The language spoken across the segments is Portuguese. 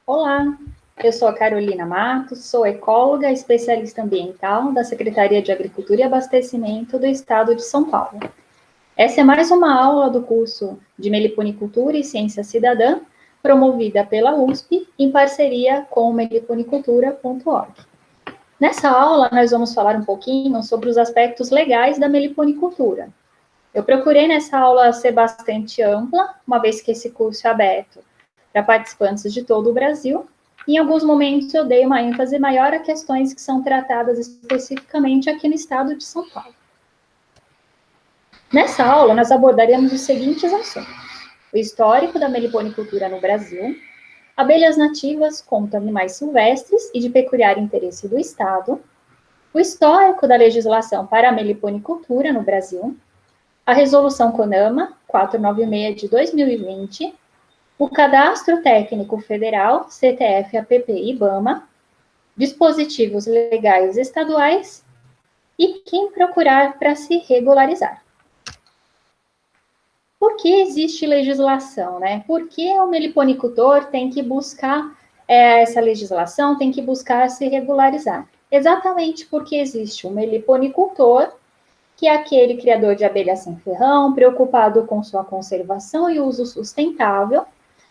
Olá, eu sou a Carolina Matos, sou ecóloga especialista ambiental da Secretaria de Agricultura e Abastecimento do Estado de São Paulo. Essa é mais uma aula do curso de Meliponicultura e Ciência Cidadã, promovida pela USP em parceria com o meliponicultura.org. Nessa aula, nós vamos falar um pouquinho sobre os aspectos legais da meliponicultura. Eu procurei nessa aula ser bastante ampla, uma vez que esse curso é aberto para participantes de todo o Brasil. Em alguns momentos eu dei uma ênfase maior a questões que são tratadas especificamente aqui no estado de São Paulo. Nessa aula, nós abordaremos os seguintes assuntos: o histórico da meliponicultura no Brasil, abelhas nativas contra animais silvestres e de peculiar interesse do Estado, o histórico da legislação para a meliponicultura no Brasil, a Resolução CONAMA 496 de 2020, o Cadastro Técnico Federal, CTF-APP e IBAMA, dispositivos legais estaduais e quem procurar para se regularizar. Por que existe legislação, né? Por que o meliponicultor tem que buscar essa legislação, tem que buscar se regularizar? Exatamente porque existe um meliponicultor, que é aquele criador de abelha sem ferrão, preocupado com sua conservação e uso sustentável,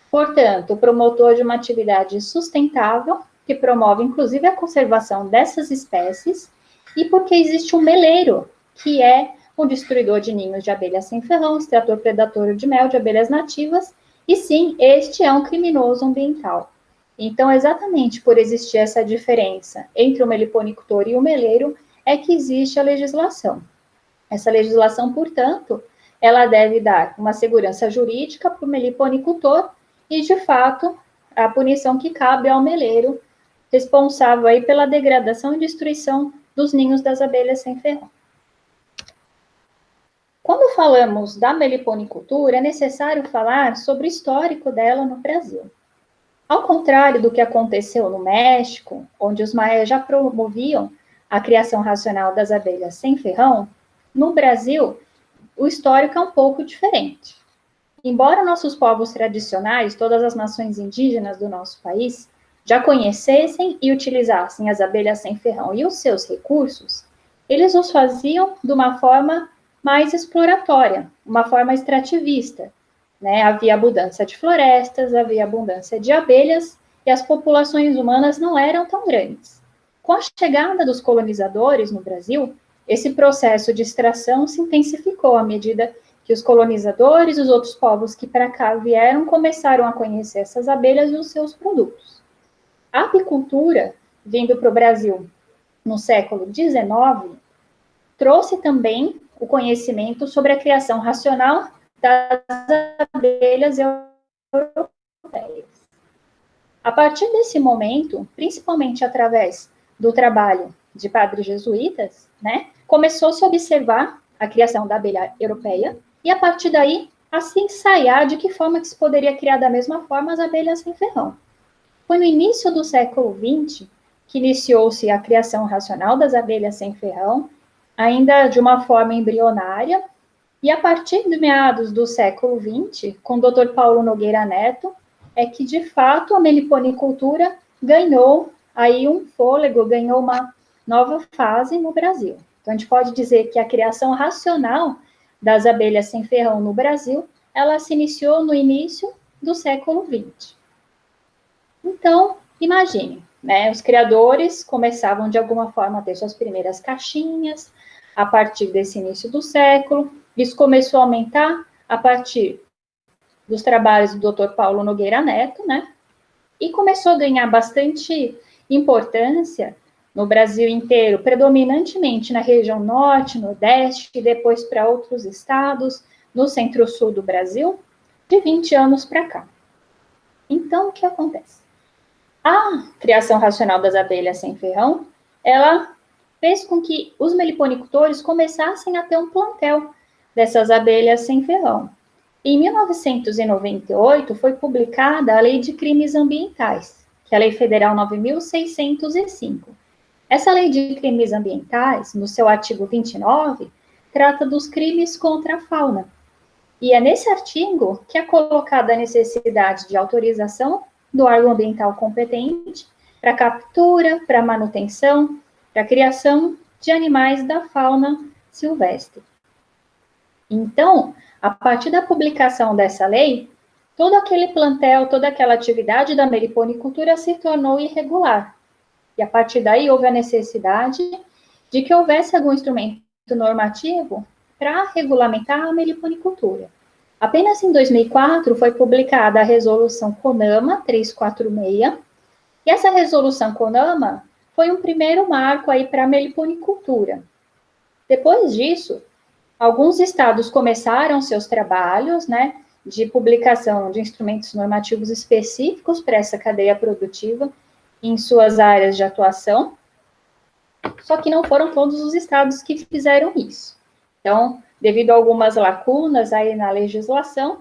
portanto, promotor de uma atividade sustentável, que promove inclusive a conservação dessas espécies, e porque existe um meleiro, que é um destruidor de ninhos de abelhas sem ferrão, extrator predatório de mel de abelhas nativas, e sim, este é um criminoso ambiental. Então, exatamente por existir essa diferença entre o meliponicultor e o meleiro, é que existe a legislação. Essa legislação, portanto, ela deve dar uma segurança jurídica para o meliponicultor e, de fato, a punição que cabe ao meleiro, responsável aí pela degradação e destruição dos ninhos das abelhas sem ferrão. Quando falamos da meliponicultura, é necessário falar sobre o histórico dela no Brasil. Ao contrário do que aconteceu no México, onde os maias já promoviam a criação racional das abelhas sem ferrão, no Brasil, o histórico é um pouco diferente. Embora nossos povos tradicionais, todas as nações indígenas do nosso país, já conhecessem e utilizassem as abelhas sem ferrão e os seus recursos, eles os faziam de uma forma mais exploratória, uma forma extrativista, né? Havia abundância de florestas, havia abundância de abelhas e as populações humanas não eram tão grandes. Com a chegada dos colonizadores no Brasil, esse processo de extração se intensificou à medida que os colonizadores e os outros povos que para cá vieram começaram a conhecer essas abelhas e os seus produtos. A apicultura, vindo para o Brasil no século XIX, trouxe também o conhecimento sobre a criação racional das abelhas europeias. A partir desse momento, principalmente através do trabalho de padres jesuítas, né, começou-se a observar a criação da abelha europeia e, a partir daí, a se ensaiar de que forma que se poderia criar da mesma forma as abelhas sem ferrão. Foi no início do século XX que iniciou-se a criação racional das abelhas sem ferrão, ainda de uma forma embrionária, e a partir de meados do século XX, com o Dr. Paulo Nogueira Neto, é que, de fato, a meliponicultura ganhou aí um fôlego, ganhou uma nova fase no Brasil. Então, a gente pode dizer que a criação racional das abelhas sem ferrão no Brasil, ela se iniciou no início do século XX. Então, imagine, né, os criadores começavam, de alguma forma, a ter suas primeiras caixinhas, a partir desse início do século. Isso começou a aumentar a partir dos trabalhos do Dr. Paulo Nogueira Neto, né? E começou a ganhar bastante importância no Brasil inteiro, predominantemente na região norte, nordeste, e depois para outros estados, no centro-sul do Brasil, de 20 anos para cá. Então, o que acontece? A criação racional das abelhas sem ferrão, ela fez com que os meliponicultores começassem a ter um plantel dessas abelhas sem ferrão. Em 1998, foi publicada a Lei de Crimes Ambientais, que é a Lei Federal 9.605. Essa Lei de Crimes Ambientais, no seu artigo 29, trata dos crimes contra a fauna. E é nesse artigo que é colocada a necessidade de autorização do órgão ambiental competente para captura, para manutenção, para criação de animais da fauna silvestre. Então, a partir da publicação dessa lei, todo aquele plantel, toda aquela atividade da meliponicultura se tornou irregular. E a partir daí houve a necessidade de que houvesse algum instrumento normativo para regulamentar a meliponicultura. Apenas em 2004 foi publicada a Resolução CONAMA 346, e essa Resolução CONAMA foi um primeiro marco aí para a meliponicultura. Depois disso, alguns estados começaram seus trabalhos, né, de publicação de instrumentos normativos específicos para essa cadeia produtiva em suas áreas de atuação, só que não foram todos os estados que fizeram isso. Então, devido a algumas lacunas aí na legislação,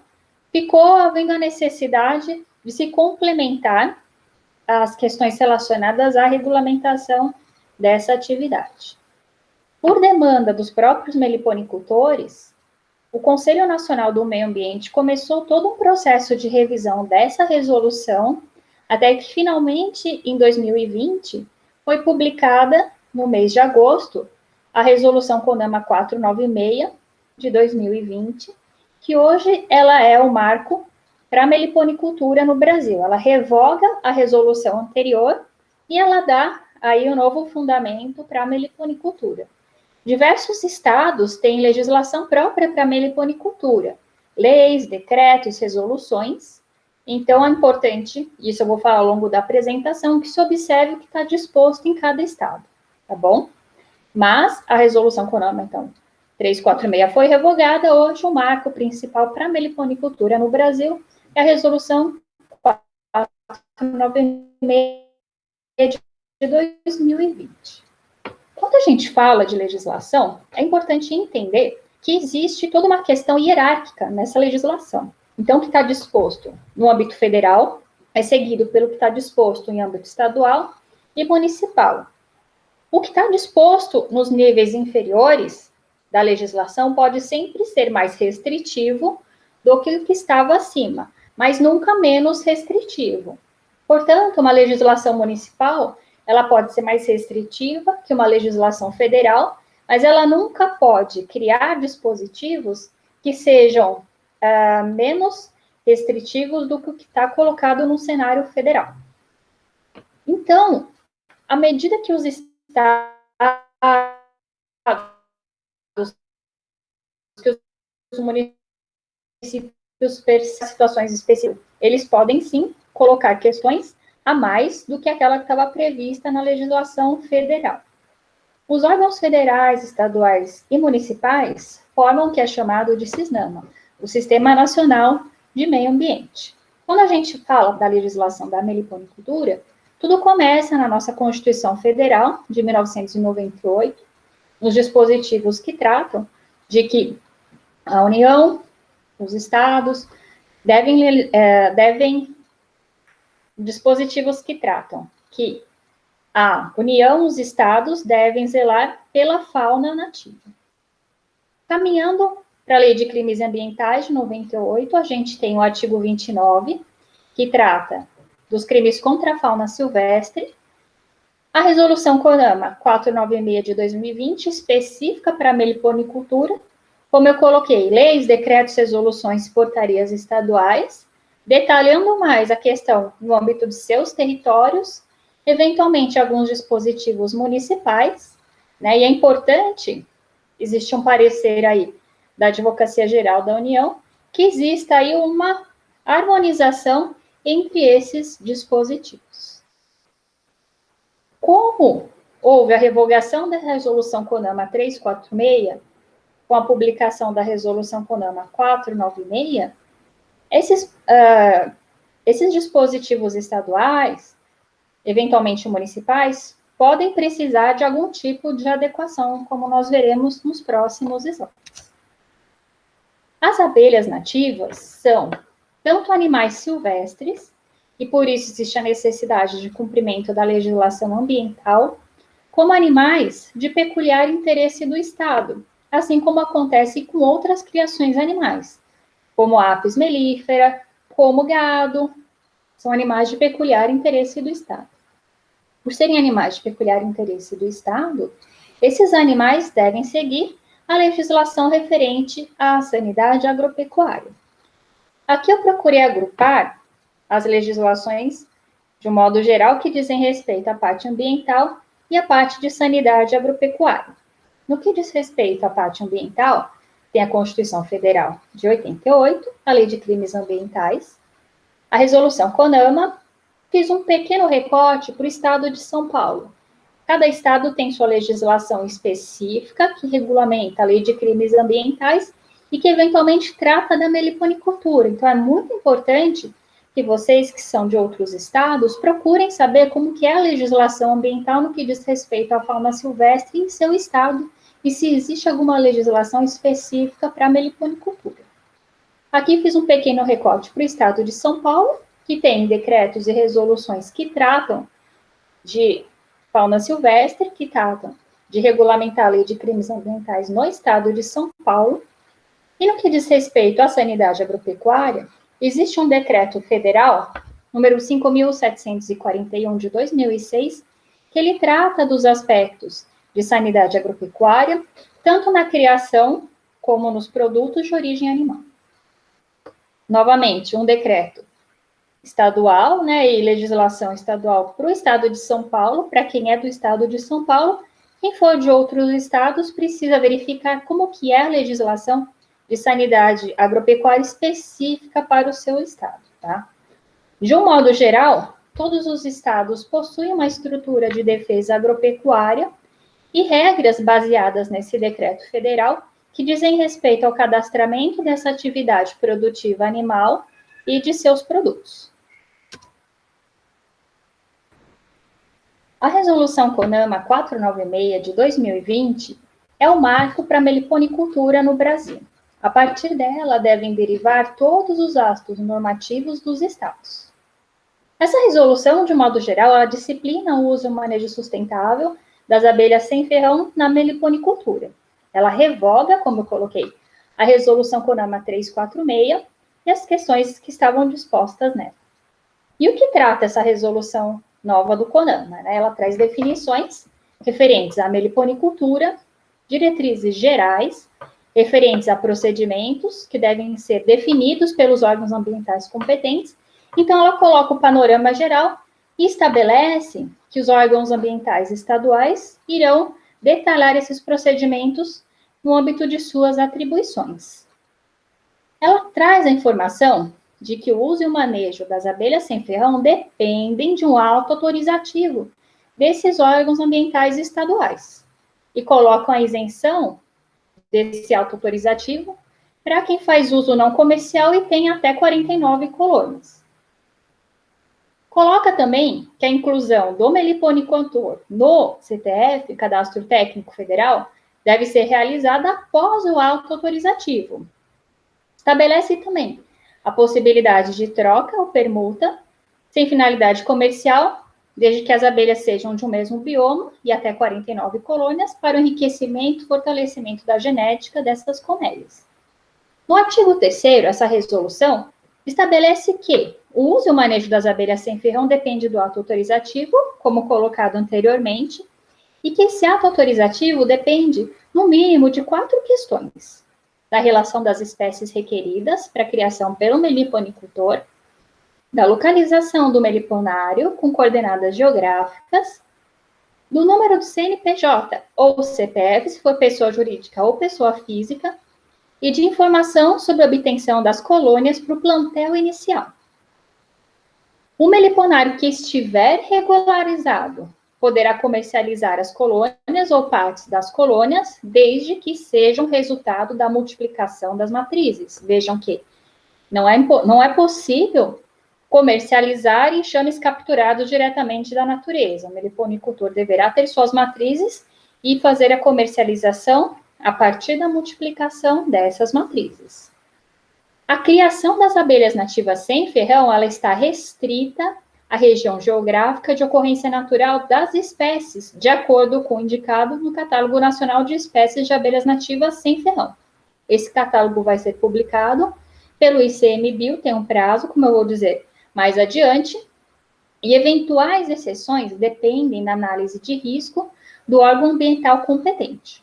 ficou havendo a necessidade de se complementar as questões relacionadas à regulamentação dessa atividade. Por demanda dos próprios meliponicultores, o Conselho Nacional do Meio Ambiente começou todo um processo de revisão dessa resolução, até que finalmente, em 2020, foi publicada, no mês de agosto, a Resolução CONAMA 496, de 2020, que hoje ela é o marco para a meliponicultura no Brasil. Ela revoga a resolução anterior e ela dá aí um novo fundamento para a meliponicultura. Diversos estados têm legislação própria para a meliponicultura, leis, decretos, resoluções. Então, é importante, isso eu vou falar ao longo da apresentação, que se observe o que está disposto em cada estado, tá bom? Mas a resolução CONAMA, então, 346 foi revogada. Hoje, o marco principal para a meliponicultura no Brasil é a resolução 496 de 2020. Quando a gente fala de legislação, é importante entender que existe toda uma questão hierárquica nessa legislação. Então, o que está disposto no âmbito federal é seguido pelo que está disposto em âmbito estadual e municipal. O que está disposto nos níveis inferiores da legislação pode sempre ser mais restritivo do que o que estava acima, mas nunca menos restritivo. Portanto, uma legislação municipal, ela pode ser mais restritiva que uma legislação federal, mas ela nunca pode criar dispositivos que sejam menos restritivos do que o que está colocado no cenário federal. Então, à medida que os estados, que os municípios percebem situações específicas, eles podem sim colocar questões a mais do que aquela que estava prevista na legislação federal. Os órgãos federais, estaduais e municipais formam o que é chamado de SISNAMA, o Sistema Nacional de Meio Ambiente. Quando a gente fala da legislação da meliponicultura, tudo começa na nossa Constituição Federal, de 1998, nos dispositivos que tratam de que a União, os estados, dispositivos que tratam que a União, os estados devem zelar pela fauna nativa. Caminhando para a Lei de Crimes Ambientais de 98, a gente tem o artigo 29, que trata dos crimes contra a fauna silvestre. A Resolução CONAMA 496 de 2020, específica para a meliponicultura, como eu coloquei, leis, decretos, resoluções e portarias estaduais, detalhando mais a questão no âmbito de seus territórios, eventualmente alguns dispositivos municipais, né? E é importante, existe um parecer aí da Advocacia Geral da União, que exista aí uma harmonização entre esses dispositivos. Como houve a revogação da Resolução CONAMA 346, com a publicação da Resolução CONAMA 496, esses dispositivos estaduais, eventualmente municipais, podem precisar de algum tipo de adequação, como nós veremos nos próximos slides. As abelhas nativas são tanto animais silvestres, e por isso existe a necessidade de cumprimento da legislação ambiental, como animais de peculiar interesse do Estado, assim como acontece com outras criações animais, como a apis mellifera, como gado, são animais de peculiar interesse do Estado. Por serem animais de peculiar interesse do Estado, esses animais devem seguir a legislação referente à sanidade agropecuária. Aqui eu procurei agrupar as legislações, de um modo geral, que dizem respeito à parte ambiental e à parte de sanidade agropecuária. No que diz respeito à parte ambiental, tem a Constituição Federal de 88, a Lei de Crimes Ambientais, a Resolução CONAMA. Fiz um pequeno recorte para o estado de São Paulo. Cada estado tem sua legislação específica, que regulamenta a Lei de Crimes Ambientais e que, eventualmente, trata da meliponicultura. Então, é muito importante que vocês, que são de outros estados, procurem saber como que é a legislação ambiental no que diz respeito à fauna silvestre em seu estado e se existe alguma legislação específica para a meliponicultura. Aqui fiz um pequeno recorte para o estado de São Paulo, que tem decretos e resoluções que tratam de fauna silvestre, que tratam de regulamentar a lei de crimes ambientais no estado de São Paulo. E no que diz respeito à sanidade agropecuária, existe um decreto federal, número 5.741 de 2006, que ele trata dos aspectos de sanidade agropecuária, tanto na criação como nos produtos de origem animal. Novamente, um decreto estadual, e legislação estadual para o estado de São Paulo. Para quem é do estado de São Paulo, quem for de outros estados precisa verificar como que é a legislação de sanidade agropecuária específica para o seu estado, tá? De um modo geral, todos os estados possuem uma estrutura de defesa agropecuária e regras baseadas nesse decreto federal que dizem respeito ao cadastramento dessa atividade produtiva animal e de seus produtos. A Resolução CONAMA 496 de 2020 é o marco para a meliponicultura no Brasil. A partir dela, devem derivar todos os atos normativos dos estados. Essa resolução, de modo geral, ela disciplina o uso e o manejo sustentável das abelhas sem ferrão na meliponicultura. Ela revoga, como eu coloquei, a Resolução CONAMA 346 e as questões que estavam dispostas nela. E o que trata essa resolução nova do CONAMA? Ela traz definições referentes à meliponicultura, diretrizes gerais, referentes a procedimentos que devem ser definidos pelos órgãos ambientais competentes. Então, ela coloca o panorama geral e estabelece que os órgãos ambientais estaduais irão detalhar esses procedimentos no âmbito de suas atribuições. Ela traz a informação de que o uso e o manejo das abelhas sem ferrão dependem de um auto autorizativo desses órgãos ambientais estaduais e colocam a isenção desse auto autorizativo para quem faz uso não comercial e tem até 49 colônias. Coloca também que a inclusão do meliponicultor no CTF, Cadastro Técnico Federal, deve ser realizada após o auto autorizativo. Estabelece também a possibilidade de troca ou permuta, sem finalidade comercial, desde que as abelhas sejam de um mesmo bioma e até 49 colônias, para o enriquecimento e fortalecimento da genética dessas colmeias. No artigo 3º, essa resolução estabelece que o uso e o manejo das abelhas sem ferrão depende do ato autorizativo, como colocado anteriormente, e que esse ato autorizativo depende, no mínimo, de 4 questões: da relação das espécies requeridas para a criação pelo meliponicultor, da localização do meliponário com coordenadas geográficas, do número do CNPJ ou CPF, se for pessoa jurídica ou pessoa física, e de informação sobre a obtenção das colônias para o plantel inicial. O meliponário que estiver regularizado poderá comercializar as colônias ou partes das colônias, desde que sejam resultado da multiplicação das matrizes. Vejam que não é possível comercializar enxames capturados diretamente da natureza. O meliponicultor deverá ter suas matrizes e fazer a comercialização a partir da multiplicação dessas matrizes. A criação das abelhas nativas sem ferrão, ela está restrita à região geográfica de ocorrência natural das espécies, de acordo com o indicado no Catálogo Nacional de Espécies de Abelhas Nativas sem ferrão. Esse catálogo vai ser publicado pelo ICMBio, tem um prazo, como eu vou dizer mais adiante, e eventuais exceções dependem da análise de risco do órgão ambiental competente.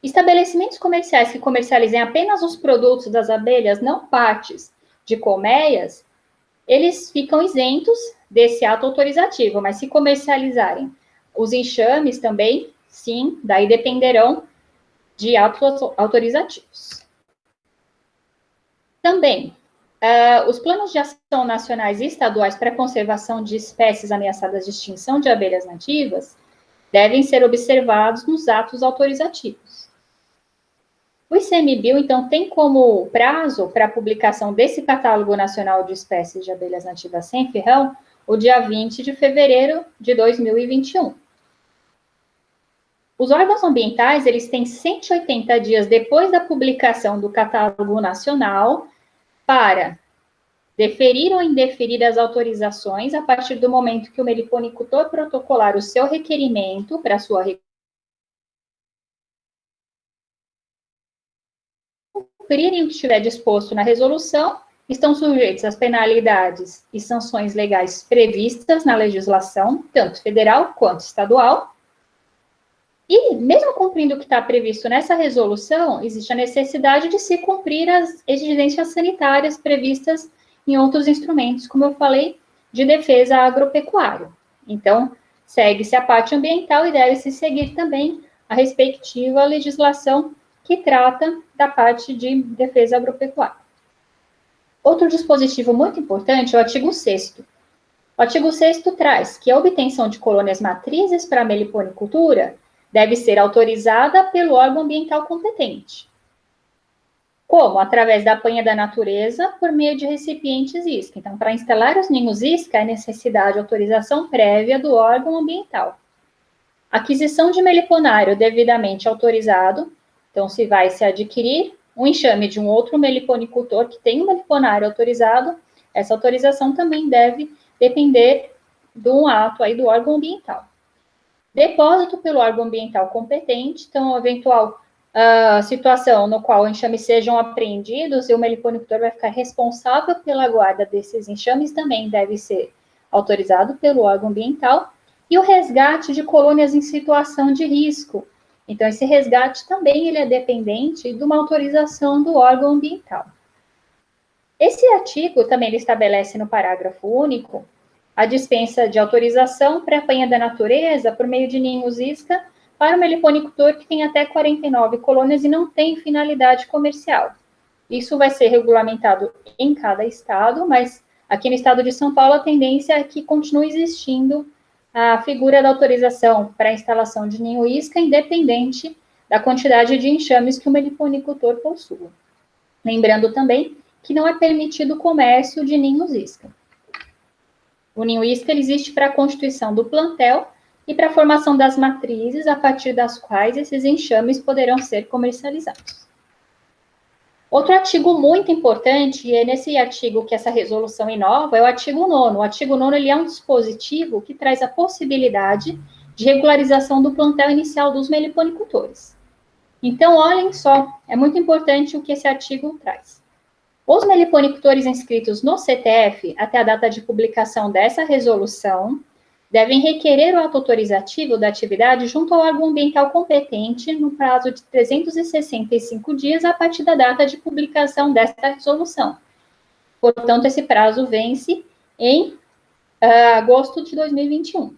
Estabelecimentos comerciais que comercializem apenas os produtos das abelhas, não partes de colmeias, eles ficam isentos desse ato autorizativo, mas se comercializarem os enxames também, sim, daí dependerão de atos autorizativos. Também, os planos de ação nacionais e estaduais para a conservação de espécies ameaçadas de extinção de abelhas nativas devem ser observados nos atos autorizativos. O ICMBio, então, tem como prazo para a publicação desse Catálogo Nacional de Espécies de Abelhas Nativas Sem Ferrão o dia 20 de fevereiro de 2021. Os órgãos ambientais, eles têm 180 dias depois da publicação do Catálogo Nacional para deferir ou indeferir as autorizações a partir do momento que o meliponicultor protocolar o seu requerimento para sua cumprirem o que estiver disposto na resolução, estão sujeitos às penalidades e sanções legais previstas na legislação, tanto federal quanto estadual. E, mesmo cumprindo o que está previsto nessa resolução, existe a necessidade de se cumprir as exigências sanitárias previstas em outros instrumentos, como eu falei, de defesa agropecuária. Então, segue-se a parte ambiental e deve-se seguir também a respectiva legislação que trata da parte de defesa agropecuária. Outro dispositivo muito importante é o artigo 6º. O artigo 6º traz que a obtenção de colônias matrizes para a meliponicultura deve ser autorizada pelo órgão ambiental competente. Como? Através da apanha da natureza por meio de recipientes isca. Então, para instalar os ninhos isca, é necessidade de autorização prévia do órgão ambiental. Aquisição de meliponário devidamente autorizado. Então, se vai se adquirir um enxame de um outro meliponicultor que tem um meliponário autorizado, essa autorização também deve depender de um ato aí do órgão ambiental. Depósito pelo órgão ambiental competente, então, eventual situação no qual enxames sejam apreendidos e o meliponicultor vai ficar responsável pela guarda desses enxames, também deve ser autorizado pelo órgão ambiental. E o resgate de colônias em situação de risco. Então, esse resgate também ele é dependente de uma autorização do órgão ambiental. Esse artigo também ele estabelece no parágrafo único a dispensa de autorização para apanha da natureza por meio de ninhos isca para o meliponicultor que tem até 49 colônias e não tem finalidade comercial. Isso vai ser regulamentado em cada estado, mas aqui no estado de São Paulo a tendência é que continue existindo a figura da autorização para a instalação de ninho isca, independente da quantidade de enxames que o meliponicultor possua. Lembrando também que não é permitido o comércio de ninhos isca. O ninho isca ele existe para a constituição do plantel e para a formação das matrizes, a partir das quais esses enxames poderão ser comercializados. Outro artigo muito importante, e é nesse artigo que essa resolução inova, é o artigo 9º. O artigo 9º ele é um dispositivo que traz a possibilidade de regularização do plantel inicial dos meliponicultores. Então, olhem só, é muito importante o que esse artigo traz. Os meliponicultores inscritos no CTF, até a data de publicação dessa resolução, devem requerer o ato autorizativo da atividade junto ao órgão ambiental competente no prazo de 365 dias a partir da data de publicação desta resolução. Portanto, esse prazo vence em agosto de 2021.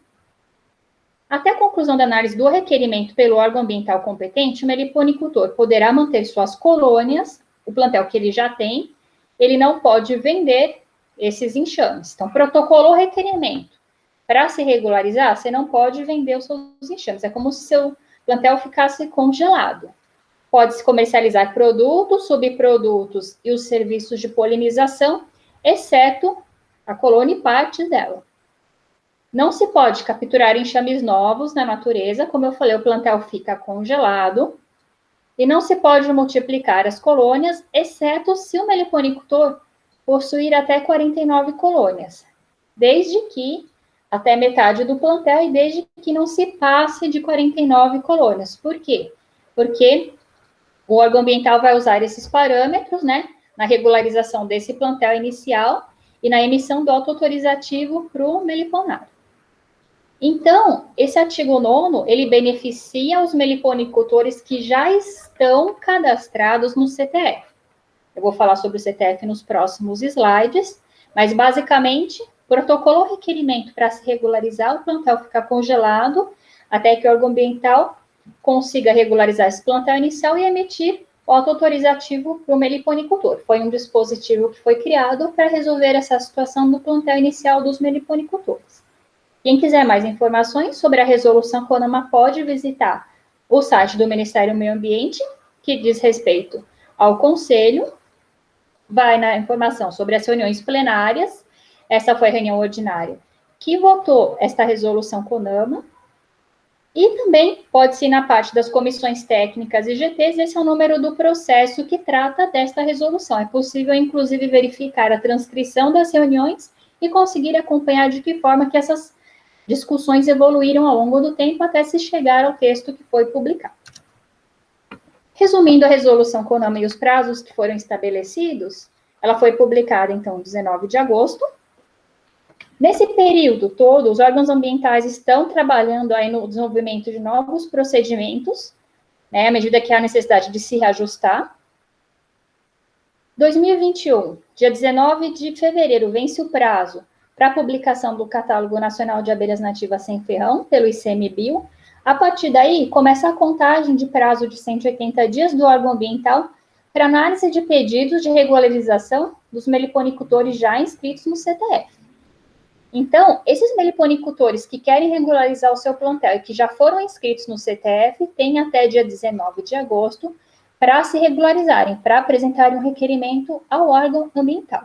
Até a conclusão da análise do requerimento pelo órgão ambiental competente, o meliponicultor poderá manter suas colônias, o plantel que ele já tem, ele não pode vender esses enxames. Então, protocolou o requerimento. Para se regularizar, você não pode vender os seus enxames. É como se seu plantel ficasse congelado. Pode-se comercializar produtos, subprodutos e os serviços de polinização, exceto a colônia e partes dela. Não se pode capturar enxames novos na natureza, como eu falei, o plantel fica congelado. E não se pode multiplicar as colônias, exceto se o meliponicultor possuir até 49 colônias, desde que até metade do plantel e desde que não se passe de 49 colônias. Por quê? Porque o órgão ambiental vai usar esses parâmetros, né, na regularização desse plantel inicial, e na emissão do auto-autorizativo para o meliponário. Então, esse artigo 9º, ele beneficia os meliponicultores que já estão cadastrados no CTF. Eu vou falar sobre o CTF nos próximos slides, mas, basicamente, protocolo ou requerimento para se regularizar, o plantel ficar congelado, até que o órgão ambiental consiga regularizar esse plantel inicial e emitir o auto-autorizativo para o meliponicultor. Foi um dispositivo que foi criado para resolver essa situação do plantel inicial dos meliponicultores. Quem quiser mais informações sobre a resolução CONAMA pode visitar o site do Ministério do Meio Ambiente, que diz respeito ao Conselho, vai na informação sobre as reuniões plenárias, essa foi a reunião ordinária, que votou esta resolução CONAMA, e também pode-se ir na parte das comissões técnicas e GTs, esse é o número do processo que trata desta resolução. É possível, inclusive, verificar a transcrição das reuniões e conseguir acompanhar de que forma que essas discussões evoluíram ao longo do tempo até se chegar ao texto que foi publicado. Resumindo a resolução CONAMA e os prazos que foram estabelecidos, ela foi publicada, então, 19 de agosto. Nesse período todo, os órgãos ambientais estão trabalhando aí no desenvolvimento de novos procedimentos, né, à medida que há necessidade de se reajustar. 2021, dia 19 de fevereiro, vence o prazo para a publicação do Catálogo Nacional de Abelhas Nativas Sem Ferrão, pelo ICMBio. A partir daí, começa a contagem de prazo de 180 dias do órgão ambiental para análise de pedidos de regularização dos meliponicultores já inscritos no CTF. Então, esses meliponicultores que querem regularizar o seu plantel e que já foram inscritos no CTF, têm até dia 19 de agosto para se regularizarem, para apresentarem um requerimento ao órgão ambiental.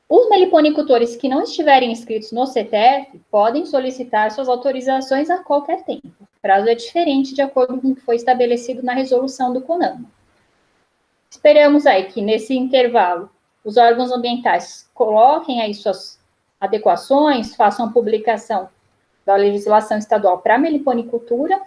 Os meliponicultores que não estiverem inscritos no CTF podem solicitar suas autorizações a qualquer tempo. O prazo é diferente de acordo com o que foi estabelecido na resolução do CONAMA. Esperamos aí que, nesse intervalo, os órgãos ambientais coloquem aí suas adequações, façam a publicação da legislação estadual para a meliponicultura.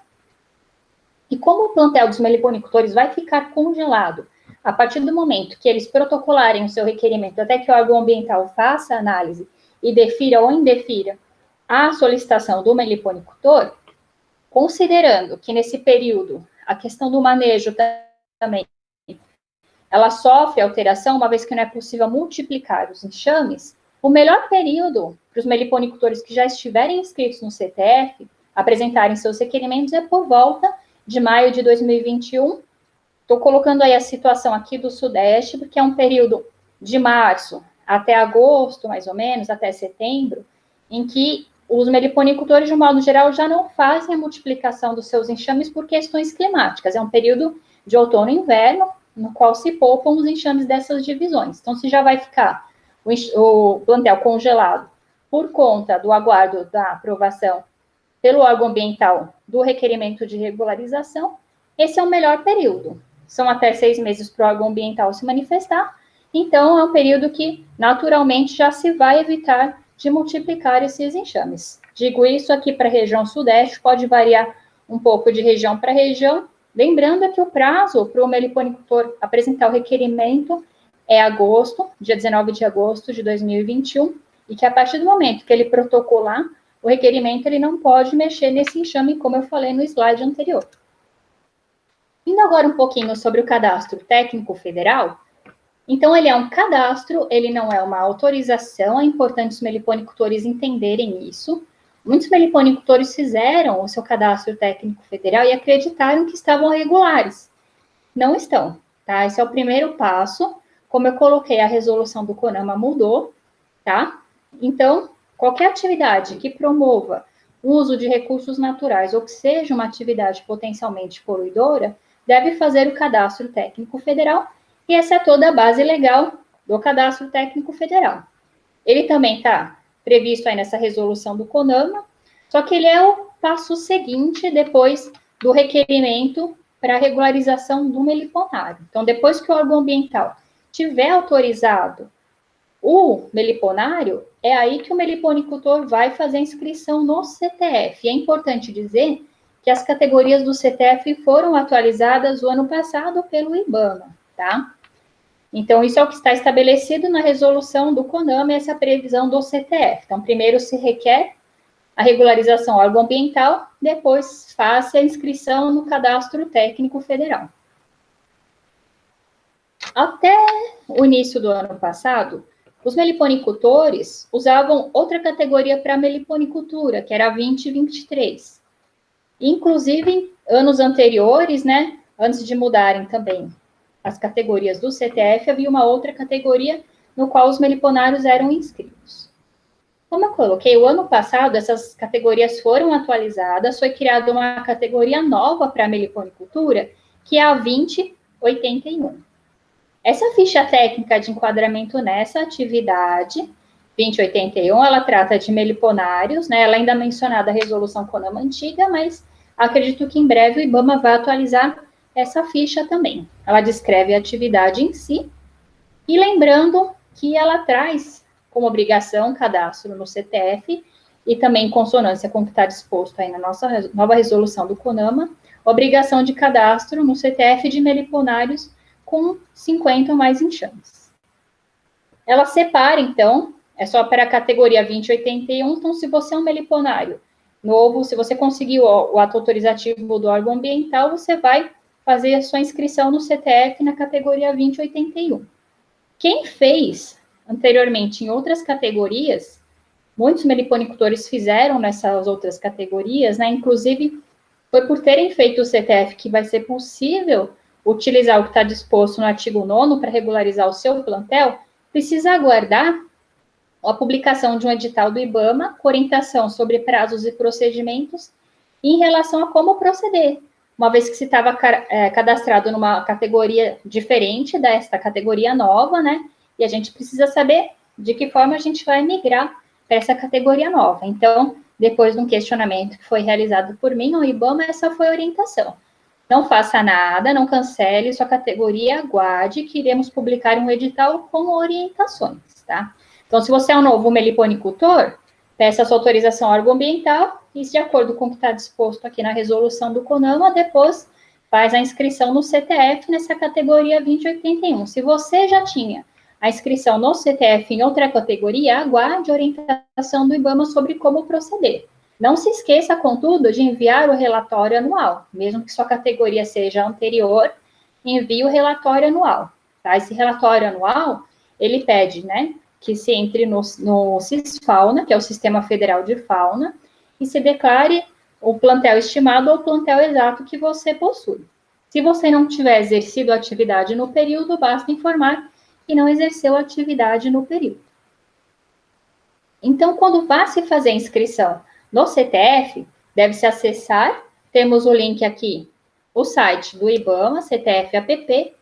E como o plantel dos meliponicultores vai ficar congelado a partir do momento que eles protocolarem o seu requerimento, até que o órgão ambiental faça a análise e defira ou indefira a solicitação do meliponicultor, considerando que nesse período a questão do manejo também ela sofre alteração, uma vez que não é possível multiplicar os enxames, o melhor período para os meliponicultores que já estiverem inscritos no CTF apresentarem seus requerimentos é por volta de maio de 2021. Estou colocando aí a situação aqui do Sudeste, porque é um período de março até agosto, mais ou menos, até setembro, em que os meliponicultores, de um modo geral, já não fazem a multiplicação dos seus enxames por questões climáticas. É um período de outono e inverno, no qual se poupam os enxames dessas divisões. Então, se já vai ficar o plantel congelado por conta do aguardo da aprovação pelo órgão ambiental do requerimento de regularização, esse é o melhor período. São até 6 meses para o órgão ambiental se manifestar, então é um período que, naturalmente, já se vai evitar de multiplicar esses enxames. Digo isso aqui para a região Sudeste, pode variar um pouco de região para região, lembrando que o prazo para o meliponicultor apresentar o requerimento é agosto, dia 19 de agosto de 2021, e que a partir do momento que ele protocolar o requerimento, ele não pode mexer nesse enxame, como eu falei no slide anterior. Indo agora um pouquinho sobre o cadastro técnico federal, então ele é um cadastro, ele não é uma autorização, é importante os meliponicultores entenderem isso. Muitos meliponicultores fizeram o seu cadastro técnico federal e acreditaram que estavam regulares. Não estão, tá? Esse é o primeiro passo. Como eu coloquei, a resolução do CONAMA mudou, tá? Então, qualquer atividade que promova o uso de recursos naturais ou que seja uma atividade potencialmente poluidora, deve fazer o cadastro técnico federal, e essa é toda a base legal do cadastro técnico federal. Ele também está previsto aí nessa resolução do CONAMA, só que ele é o passo seguinte depois do requerimento para a regularização do meliponário. Então, depois que o órgão ambiental tiver autorizado o meliponário, é aí que o meliponicultor vai fazer a inscrição no CTF. E é importante dizer que as categorias do CTF foram atualizadas o ano passado pelo IBAMA, tá? Então, isso é o que está estabelecido na resolução do CONAMA, essa previsão do CTF. Então, primeiro se requer a regularização órgão-ambiental, depois faz a inscrição no Cadastro Técnico Federal. Até o início do ano passado, os meliponicultores usavam outra categoria para a meliponicultura, que era a 2023. Inclusive, em anos anteriores, né, antes de mudarem também as categorias do CTF, havia uma outra categoria no qual os meliponários eram inscritos. Como eu coloquei, o ano passado, essas categorias foram atualizadas, foi criada uma categoria nova para a meliponicultura, que é a 2081. Essa ficha técnica de enquadramento nessa atividade, 2081, ela trata de meliponários, né? Ela ainda é mencionada a resolução CONAMA antiga, mas acredito que em breve o IBAMA vai atualizar essa ficha também. Ela descreve a atividade em si, e lembrando que ela traz como obrigação cadastro no CTF, e também em consonância com o que está disposto aí na nossa nova resolução do CONAMA, obrigação de cadastro no CTF de meliponários com 50 ou mais enxames. Ela separa, então, é só para a categoria 2081, então se você é um meliponário novo, se você conseguiu o ato autorizativo do órgão ambiental, você vai fazer a sua inscrição no CTF na categoria 2081. Quem fez anteriormente em outras categorias, muitos meliponicultores fizeram nessas outras categorias, né? Inclusive, foi por terem feito o CTF que vai ser possível utilizar o que está disposto no artigo 9º para regularizar o seu plantel, precisa aguardar a publicação de um edital do IBAMA com orientação sobre prazos e procedimentos em relação a como proceder, uma vez que se estava cadastrado numa categoria diferente desta categoria nova, né? E a gente precisa saber de que forma a gente vai migrar para essa categoria nova. Então, depois de um questionamento que foi realizado por mim, o IBAMA, essa foi a orientação. Não faça nada, não cancele sua categoria, aguarde que iremos publicar um edital com orientações, tá? Então, se você é um novo meliponicultor, peça sua autorização órgão-ambiental e, de acordo com o que está disposto aqui na resolução do CONAMA, depois faz a inscrição no CTF nessa categoria 2081. Se você já tinha a inscrição no CTF em outra categoria, aguarde a orientação do IBAMA sobre como proceder. Não se esqueça, contudo, de enviar o relatório anual. Mesmo que sua categoria seja anterior, envie o relatório anual. Tá? Esse relatório anual, ele pede, né, que se entre no CISFauna, que é o Sistema Federal de Fauna, e se declare o plantel estimado ou o plantel exato que você possui. Se você não tiver exercido a atividade no período, basta informar que não exerceu a atividade no período. Então, quando vá se fazer a inscrição no CTF, deve-se acessar, temos o link aqui, o site do IBAMA, CTF App,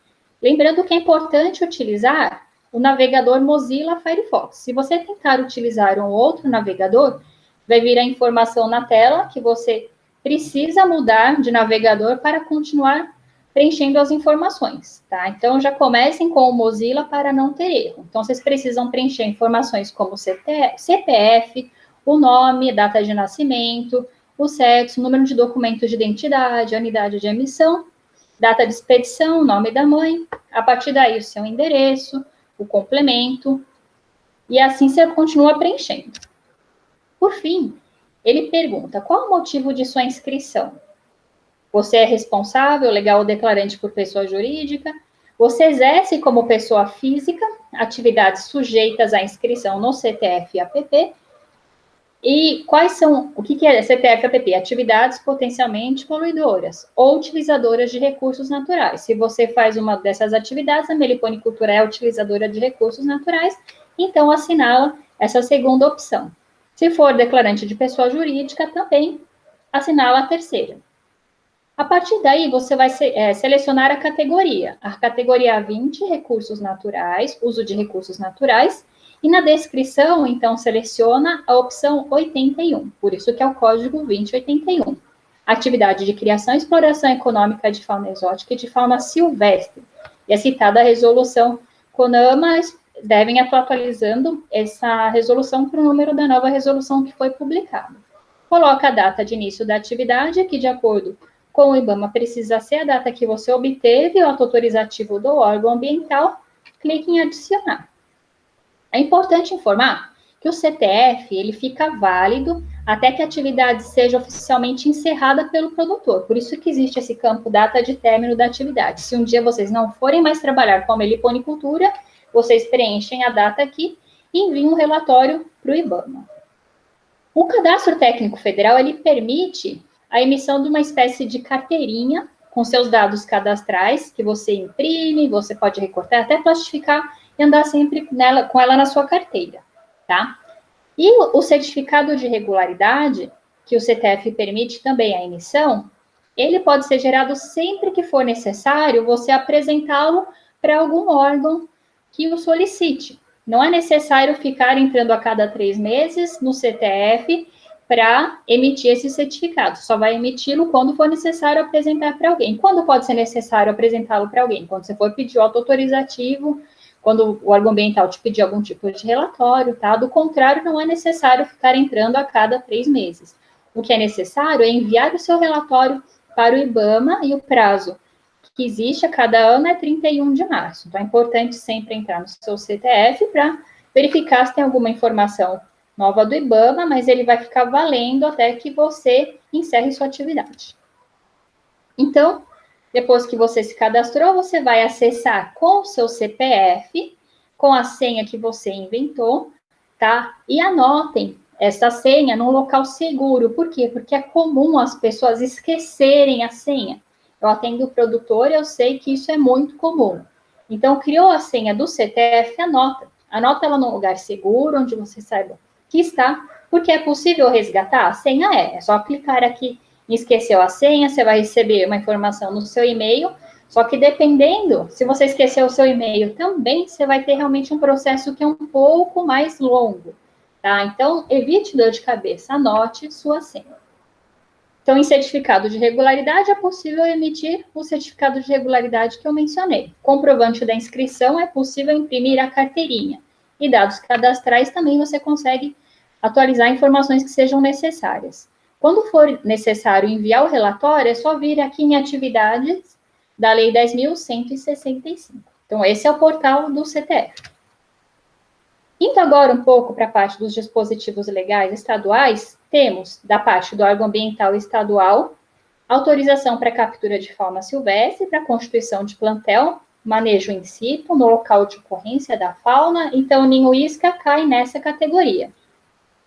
lembrando que é importante utilizar o navegador Mozilla Firefox. Se você tentar utilizar um outro navegador, vai vir a informação na tela que você precisa mudar de navegador para continuar preenchendo as informações, tá? Então, já comecem com o Mozilla para não ter erro. Então, vocês precisam preencher informações como CPF, o nome, data de nascimento, o sexo, número de documentos de identidade, a unidade de emissão, data de expedição, nome da mãe, a partir daí o seu endereço, o complemento, e assim você continua preenchendo. Por fim, ele pergunta, qual o motivo de sua inscrição? Você é responsável, legal ou declarante por pessoa jurídica? Você exerce como pessoa física atividades sujeitas à inscrição no CTF e APP? E quais são, o que é CTF e APP? Atividades potencialmente poluidoras ou utilizadoras de recursos naturais. Se você faz uma dessas atividades, a meliponicultura é utilizadora de recursos naturais, então assinala essa segunda opção. Se for declarante de pessoa jurídica, também assinala a terceira. A partir daí, você vai selecionar a categoria 20, recursos naturais, uso de recursos naturais, e na descrição, então, seleciona a opção 81, por isso que é o código 2081. Atividade de criação e exploração econômica de fauna exótica e de fauna silvestre. E é citada a resolução CONAMA, devem estar atualizando essa resolução para o número da nova resolução que foi publicada. Coloca a data de início da atividade, que de acordo com o IBAMA precisa ser a data que você obteve o ato autorizativo do órgão ambiental, clique em adicionar. É importante informar que o CTF, ele fica válido até que a atividade seja oficialmente encerrada pelo produtor. Por isso que existe esse campo data de término da atividade. Se um dia vocês não forem mais trabalhar com a meliponicultura, vocês preenchem a data aqui e enviam um relatório para o IBAMA. O Cadastro Técnico Federal, ele permite a emissão de uma espécie de carteirinha com seus dados cadastrais, que você imprime, você pode recortar, até plastificar e andar sempre com ela na sua carteira, tá? E o certificado de regularidade, que o CTF permite também a emissão, ele pode ser gerado sempre que for necessário você apresentá-lo para algum órgão que o solicite. Não é necessário ficar entrando a cada 3 meses no CTF para emitir esse certificado. Só vai emiti-lo quando for necessário apresentar para alguém. Quando pode ser necessário apresentá-lo para alguém? Quando você for pedir o auto-autorizativo, quando o órgão ambiental te pedir algum tipo de relatório, tá? Do contrário, não é necessário ficar entrando a cada 3 meses. O que é necessário é enviar o seu relatório para o IBAMA e o prazo que existe a cada ano é 31 de março. Então, é importante sempre entrar no seu CTF para verificar se tem alguma informação nova do IBAMA, mas ele vai ficar valendo até que você encerre sua atividade. Então, depois que você se cadastrou, você vai acessar com o seu CPF, com a senha que você inventou, tá? E anotem essa senha num local seguro. Por quê? Porque é comum as pessoas esquecerem a senha. Eu atendo o produtor e eu sei que isso é muito comum. Então, criou a senha do CTF, anota. Anota ela num lugar seguro, onde você saiba que está, porque é possível resgatar? A senha é só clicar aqui em esqueceu a senha, você vai receber uma informação no seu e-mail, só que dependendo, se você esqueceu o seu e-mail também, você vai ter realmente um processo que é um pouco mais longo, tá? Então, evite dor de cabeça, anote sua senha. Então, em certificado de regularidade, é possível emitir o certificado de regularidade que eu mencionei. Comprovante da inscrição, é possível imprimir a carteirinha. E dados cadastrais também você consegue atualizar informações que sejam necessárias. Quando for necessário enviar o relatório, é só vir aqui em atividades da Lei 10.165. Então, esse é o portal do CTF. Indo agora um pouco para a parte dos dispositivos legais estaduais, temos, da parte do órgão ambiental estadual, autorização para captura de fauna silvestre, para constituição de plantel, manejo in situ, no local de ocorrência da fauna, então ninho isca cai nessa categoria.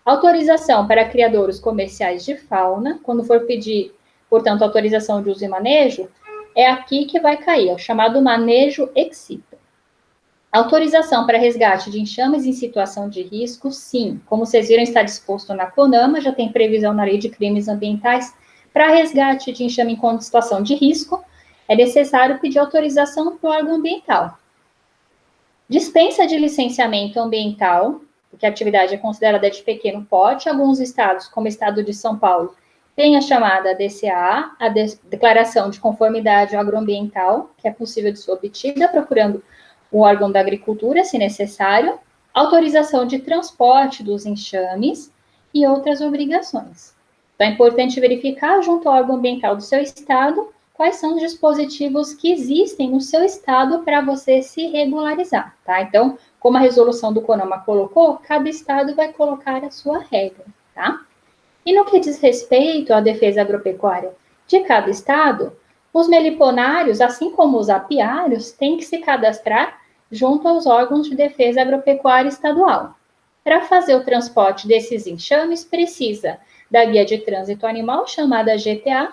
Autorização para criadouros comerciais de fauna, quando for pedir, portanto, autorização de uso e manejo, é aqui que vai cair, é o chamado manejo ex situ. Autorização para resgate de enxames em situação de risco, sim. Como vocês viram, está disposto na CONAMA, já tem previsão na Lei de Crimes Ambientais. Para resgate de enxame em situação de risco, é necessário pedir autorização para o órgão ambiental. Dispensa de licenciamento ambiental, porque a atividade é considerada de pequeno porte. Alguns estados, como o estado de São Paulo, têm a chamada DCA, a Declaração de Conformidade Agroambiental, que é possível de ser obtida procurando o órgão da agricultura, se necessário, autorização de transporte dos enxames e outras obrigações. Então, é importante verificar junto ao órgão ambiental do seu estado quais são os dispositivos que existem no seu estado para você se regularizar, tá? Então, como a resolução do CONAMA colocou, cada estado vai colocar a sua regra, tá? E no que diz respeito à defesa agropecuária de cada estado, os meliponários, assim como os apiários, têm que se cadastrar junto aos órgãos de defesa agropecuária estadual. Para fazer o transporte desses enxames, precisa da guia de trânsito animal, chamada GTA,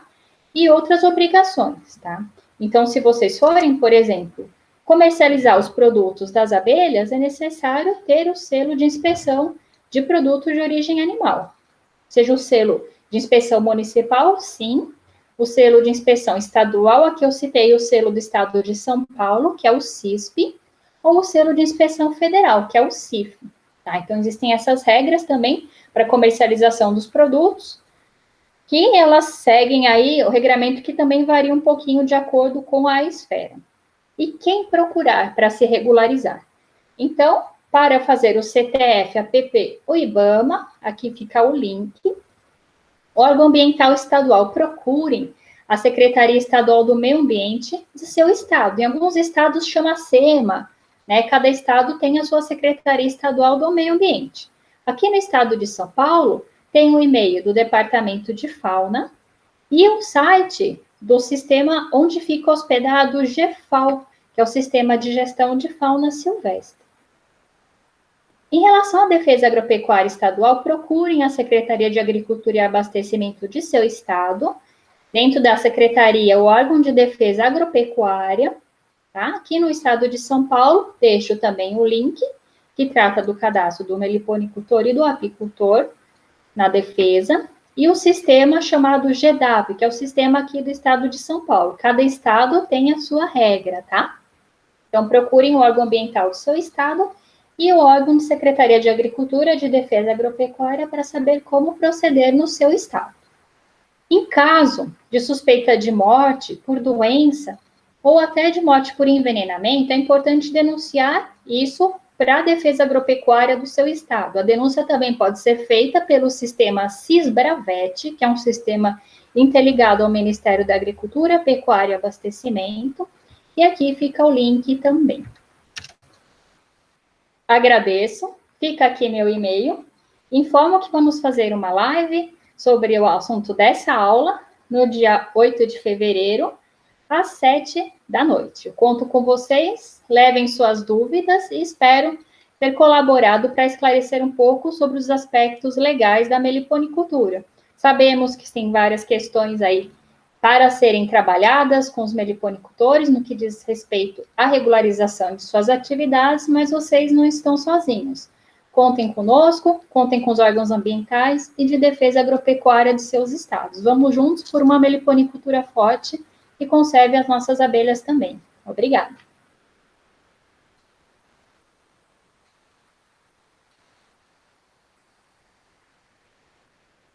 e outras obrigações, tá? Então, se vocês forem, por exemplo, comercializar os produtos das abelhas, é necessário ter o selo de inspeção de produtos de origem animal. Seja o selo de inspeção municipal, sim, o selo de inspeção estadual, aqui eu citei o selo do estado de São Paulo, que é o CISP, ou o selo de inspeção federal, que é o CIF. Tá? Então, existem essas regras também para comercialização dos produtos, que elas seguem aí o regramento que também varia um pouquinho de acordo com a esfera. E quem procurar para se regularizar? Então, para fazer o CTF, APP ou IBAMA, aqui fica o link. Órgão ambiental estadual, procurem a Secretaria Estadual do Meio Ambiente do seu estado. Em alguns estados chama SEMA, né? Cada estado tem a sua Secretaria Estadual do Meio Ambiente. Aqui no estado de São Paulo, tem o e-mail do Departamento de Fauna e o site do sistema onde fica hospedado o GEFAL, que é o Sistema de Gestão de Fauna Silvestre. Em relação à defesa agropecuária estadual, procurem a Secretaria de Agricultura e Abastecimento de seu estado. Dentro da secretaria, o órgão de defesa agropecuária, tá? Aqui no estado de São Paulo, deixo também o link que trata do cadastro do meliponicultor e do apicultor na defesa, e o sistema chamado GEDAP, que é o sistema aqui do estado de São Paulo. Cada estado tem a sua regra, tá? Então, procurem o órgão ambiental do seu estado e o órgão de Secretaria de Agricultura de Defesa Agropecuária para saber como proceder no seu estado. Em caso de suspeita de morte por doença ou até de morte por envenenamento, é importante denunciar isso para a defesa agropecuária do seu estado. A denúncia também pode ser feita pelo sistema Sisbravet, que é um sistema interligado ao Ministério da Agricultura, Pecuária e Abastecimento, e aqui fica o link também. Agradeço, fica aqui meu e-mail. Informo que vamos fazer uma live sobre o assunto dessa aula no dia 8 de fevereiro, às 7 da noite. Eu conto com vocês, levem suas dúvidas e espero ter colaborado para esclarecer um pouco sobre os aspectos legais da meliponicultura. Sabemos que tem várias questões aí para serem trabalhadas com os meliponicultores no que diz respeito à regularização de suas atividades, mas vocês não estão sozinhos. Contem conosco, contem com os órgãos ambientais e de defesa agropecuária de seus estados. Vamos juntos por uma meliponicultura forte que conserve as nossas abelhas também. Obrigada.